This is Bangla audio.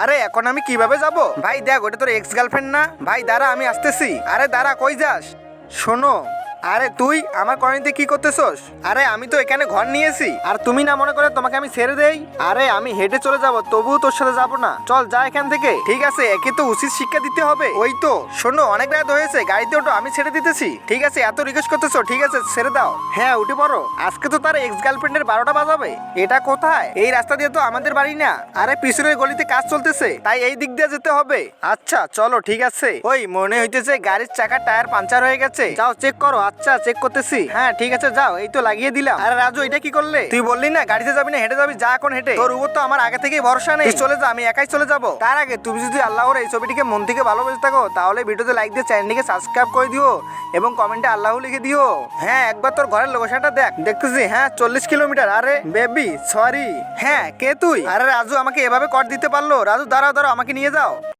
আরে এখন আমি কিভাবে যাব? ভাই দেখ, ওটা তোর এক্স গার্লফ্রেন্ড না? ভাই দাঁড়া, আমি আসতেছি। আরে দাঁড়া, কই যাস? শোনো, আরে তুই আমার কলোনিতে কি করতেছস? আরে আমি তো এখানে ঘর নিয়েছি, আর তুমি না মনে করে তোমাকে আমি ছেড়ে দেই? আরে আমি হেঁটে চলে যাব, তবুও তোর সাথে যাব না। চল যা এখান থেকে। ঠিক আছে, একে তো উচিত শিক্ষা দিতে হবে। ওই তো শোনো, অনেক রাত হয়েছে, গাড়িতে ওঠো, আমি ছেড়ে দিতেছি। ঠিক আছে, এত রিকোয়েস্ট করতেছো, ঠিক আছে ছেড়ে দাও। হ্যাঁ উঠে পড়ো। আজকে তো তার এক্স গার্লফ্রেন্ডের 12টা বাজাবে। এটা কোথায়? এই রাস্তা দিয়ে তো আমাদের বাড়ি না। আরে পিছনের গলিতে কাজ চলতেছে, তাই এই দিক দিয়ে যেতে হবে। আচ্ছা চলো, ঠিক আছে। ওই মনে হইতেছে গাড়ির চাকার টায়ার পাঞ্চার হয়ে গেছে, যাও চেক করো। আচ্ছা চেক করতেছি। হ্যাঁ ঠিক আছে, যাও, এই তো লাগিয়ে দিলাম। আরে রাজু, এটা কি করলে? তুই বললি না গাড়িতে যাবি না, হেঁটে যাবি, যা এখন হেঁটে। তোর উপর তো আমার আগে থেকেই ভরসা নেই। তুই চলে যা, আমি একাই চলে যাবো। তার আগে তুমি যদি আল্লাহর এই ছবিটিকে মন থেকে ভালোবেসে থাকো, তাহলে ভিডিওতে লাইক দিয়ে চ্যানেলটিকে সাবস্ক্রাইব করে দিও এবং কমেন্টে আল্লাহ লিখে দিও। হ্যাঁ একবার তোর ঘরের লোকেশনটা দেখ। দেখতেছি, হ্যাঁ 40 কিলোমিটার। আরে বেবি সরি। হ্যাঁ কে তুই? আরে রাজু আমাকে এভাবে কর দিতে পারলো? রাজু দাঁড়াও দাঁড়াও, আমাকে নিয়ে যাও।